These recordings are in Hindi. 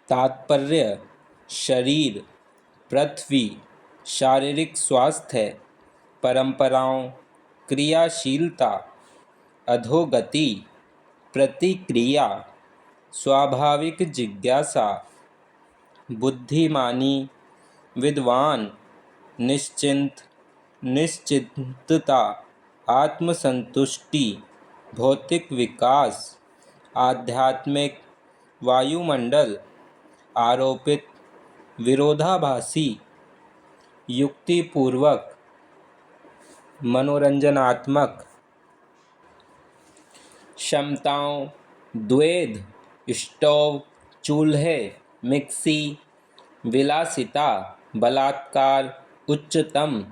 तात्पर्य शरीर, पृथ्वी, शारीरिक स्वास्थ्य, परंपराओं, क्रियाशीलता, अधोगति, प्रतिक्रिया, स्वाभाविक जिज्ञासा, बुद्धिमानी, विद्वान, निश्चिंत, निश्चिंतता, आत्मसंतुष्टि, भौतिक विकास, आध्यात्मिक, वायुमंडल, आरोपित, विरोधाभासी, युक्तिपूर्वक, मनोरंजनात्मक, क्षमताओं, द्वैध, स्टोव, चूल्हे, मिक्सी, विलासिता, बलात्कार, उच्चतम,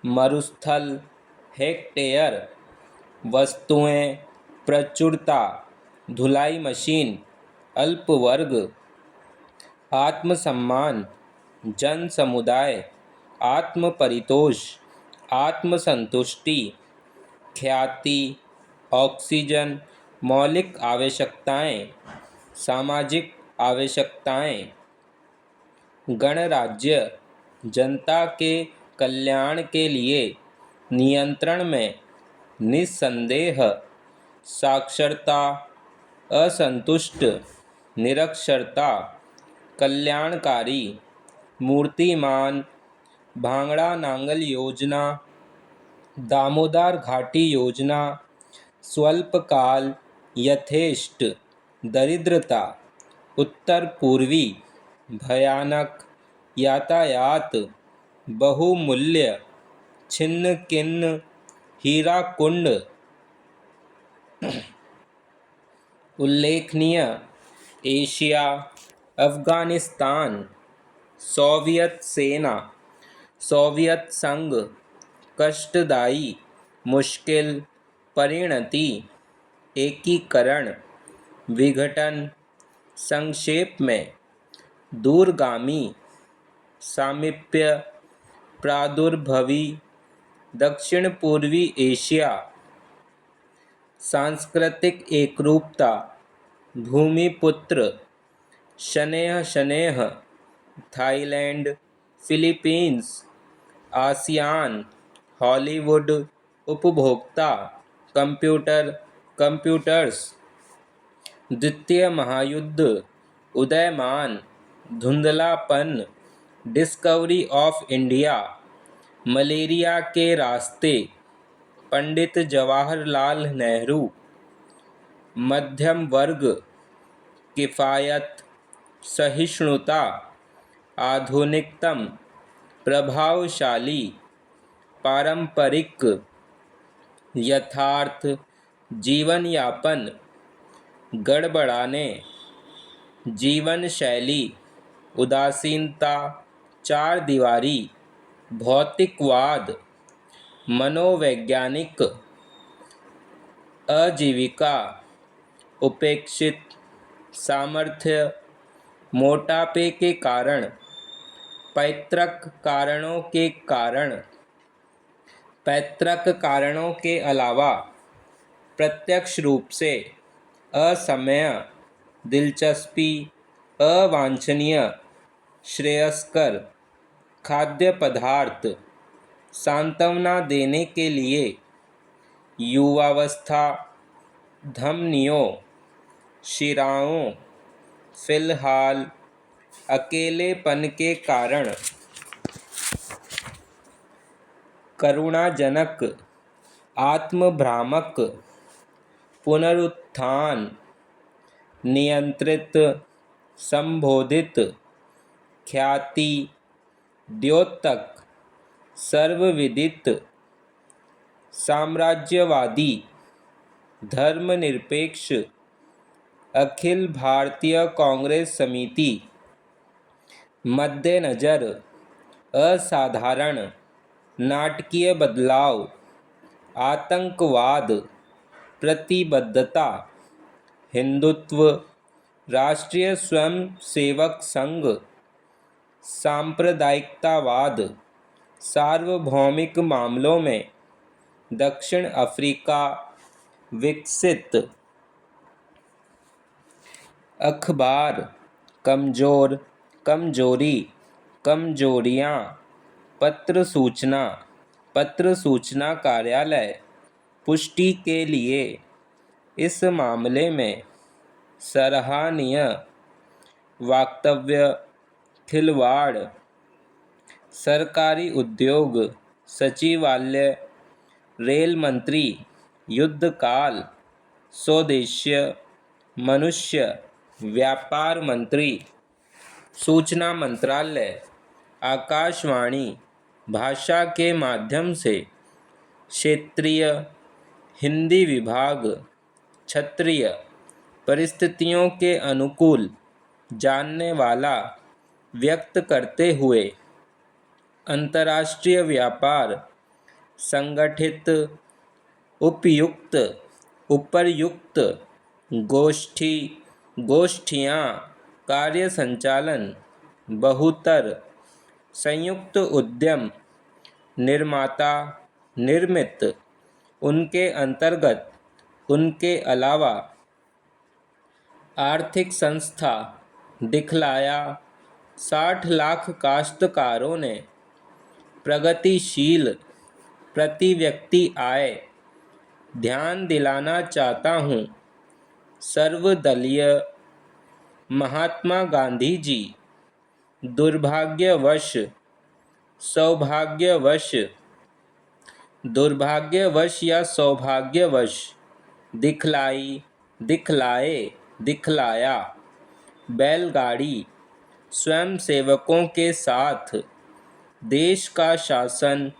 मरुस्थल, हेक्टेयर, वस्तुएं, प्रचुरता, धुलाई मशीन, अल्पवर्ग, आत्मसम्मान, जन समुदाय, आत्मपरितोष, आत्मसंतुष्टि, ख्याति, ऑक्सीजन, मौलिक आवश्यकताएं, सामाजिक आवश्यकताएं, गणराज्य, जनता के कल्याण के लिए नियंत्रण में, निस्संदेह, साक्षरता, असंतुष्ट, निरक्षरता, कल्याणकारी, मूर्तिमान, भांगड़ा नांगल योजना, दामोदर घाटी योजना, स्वल्पकाल, यथेष्ट, दरिद्रता, उत्तर पूर्वी, भयानक, यातायात, बहुमूल्य, छिन्न किन्न, हीराकुंड, उल्लेखनीय, एशिया, अफगानिस्तान, सोवियत सेना, सोवियत संघ, कष्टदायी, मुश्किल, परिणति, एकीकरण, विघटन, संक्षेप में, दूरगामी, सामीप्य, प्रादुर्भवी, दक्षिण पूर्वी एशिया, सांस्कृतिक एकरूपता, भूमिपुत्र, शनेह शनेह, थाईलैंड, फिलीपींस, आसियान, हॉलीवुड, उपभोक्ता, कंप्यूटर, कंप्यूटर्स, द्वितीय महायुद्ध, उदयमान, धुंधलापन, डिस्कवरी ऑफ इंडिया, मलेरिया के रास्ते, पंडित जवाहरलाल नेहरू, मध्यम वर्ग, किफ़ायत, सहिष्णुता, आधुनिकतम, प्रभावशाली, पारंपरिक, यथार्थ, जीवन यापन, गड़बड़ाने, जीवन शैली, उदासीनता, चार दीवारी, भौतिकवाद, मनोवैज्ञानिक, आजीविका, उपेक्षित, सामर्थ्य, मोटापे के कारण, पैतृक कारणों के अलावा प्रत्यक्ष रूप से, असमय, दिलचस्पी, अवांछनीय, श्रेयस्कर, खाद्य पदार्थ, सांत्वना देने के लिए, युवावस्था, धमनियों, शिराओं, फिलहाल, अकेलेपन के कारण, करुणाजनक, आत्मभ्रामक, पुनरुत्थान, नियंत्रित, संबोधित, ख्याति, द्योतक, सर्वविदित, साम्राज्यवादी, धर्मनिरपेक्ष, अखिल भारतीय कांग्रेस समिति, मद्देनजर, असाधारण, नाटकीय बदलाव, आतंकवाद, प्रतिबद्धता, हिंदुत्व, राष्ट्रीय स्वयंसेवक संघ, सांप्रदायिकतावाद, सार्वभौमिक मामलों में, दक्षिण अफ्रीका, विकसित, अखबार, कमजोर, कमजोरी, कमजोरियाँ, पत्र सूचना कार्यालय पुष्टि के लिए इस मामले में सराहनीय वक्तव्य खिलवाड़, सरकारी उद्योग सचिवालय, रेल मंत्री, युद्धकाल, स्वदेशीय मनुष्य व्यापार मंत्री, सूचना मंत्रालय, आकाशवाणी भाषा के माध्यम से क्षेत्रीय हिंदी विभाग, क्षेत्रीय परिस्थितियों के अनुकूल जानने वाला व्यक्त करते हुए अंतर्राष्ट्रीय व्यापार संगठित उपयुक्त उपर्युक्त गोष्ठियाँ कार्य संचालन बहुतर संयुक्त उद्यम निर्माता निर्मित उनके अंतर्गत उनके अलावा आर्थिक संस्था दिखलाया 60 लाख काश्तकारों ने प्रगतिशील प्रति व्यक्ति आय ध्यान दिलाना चाहता हूँ। सर्वदलीय महात्मा गांधी जी दुर्भाग्यवश या सौभाग्यवश दिखलाया बैलगाड़ी स्वयंसेवकों के साथ देश का शासन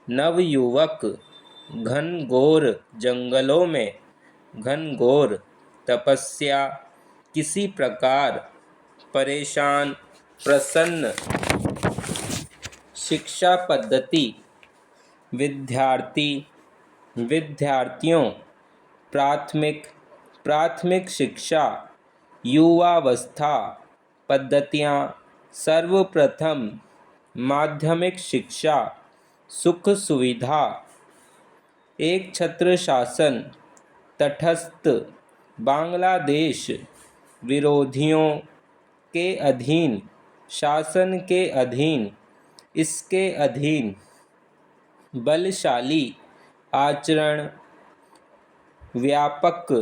नवयुवक घनघोर जंगलों में घनघोर तपस्या किसी प्रकार परेशान प्रसन्न शिक्षा पद्धति विद्यार्थियों प्राथमिक शिक्षा युवावस्था पद्धतियाँ सर्वप्रथम माध्यमिक शिक्षा सुख सुविधा एक छत्र शासन तटस्थ बांग्लादेश विरोधियों के अधीन शासन के अधीन इसके अधीन बलशाली आचरण व्यापक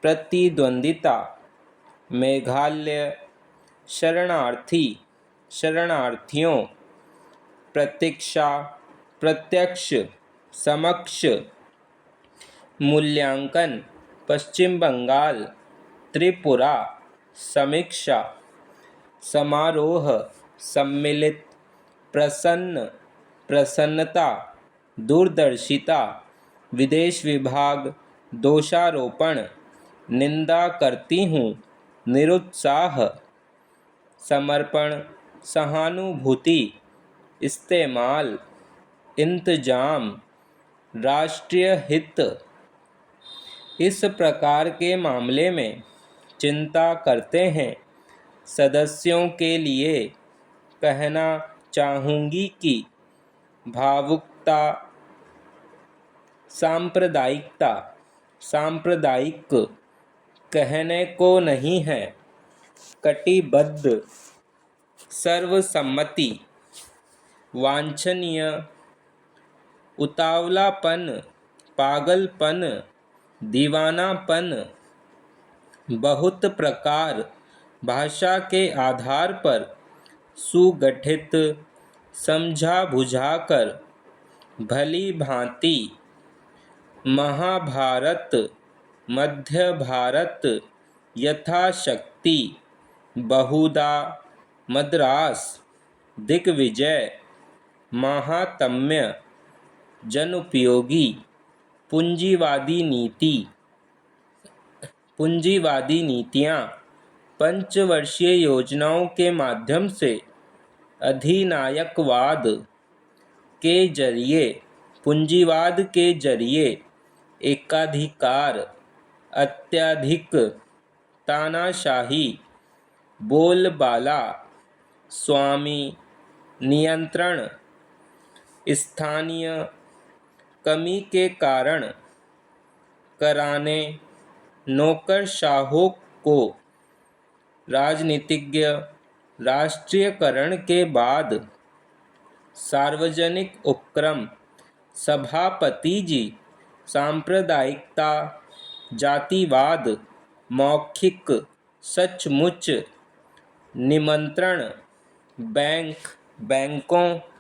प्रतिद्वंदिता मेघालय शरणार्थियों प्रत्यक्ष समक्ष मूल्यांकन पश्चिम बंगाल त्रिपुरा समीक्षा समारोह सम्मिलित प्रसन्नता दूरदर्शिता विदेश विभाग दोषारोपण निंदा करती हूँ निरुत्साह समर्पण सहानुभूति इस्तेमाल इंतजाम राष्ट्रीय हित इस प्रकार के मामले में चिंता करते हैं। सदस्यों के लिए कहना चाहूँगी कि भावुकता सांप्रदायिक कहने को नहीं है। कटिबद्ध सर्वसम्मति वांछनीय उतावलापन पागलपन दीवानापन बहुत प्रकार भाषा के आधार पर सुगठित समझा बुझाकर भली भांति महाभारत मध्य भारत यथाशक्ति बहुधा मद्रास दिग्विजय महात्म्य जनउपयोगी पूंजीवादी नीतियाँ पंचवर्षीय योजनाओं के माध्यम से अधिनायकवाद के जरिए पूंजीवाद के जरिए एकाधिकार अत्यधिक तानाशाही बोलबाला स्वामी नियंत्रण स्थानीय कमी के कारण कराने नौकरशाहों को राजनीतिज्ञ, राष्ट्रीयकरण के बाद सार्वजनिक उपक्रम, सभापति जी, सांप्रदायिकता, जातिवाद, मौखिक, सचमुच, निमंत्रण, बैंकों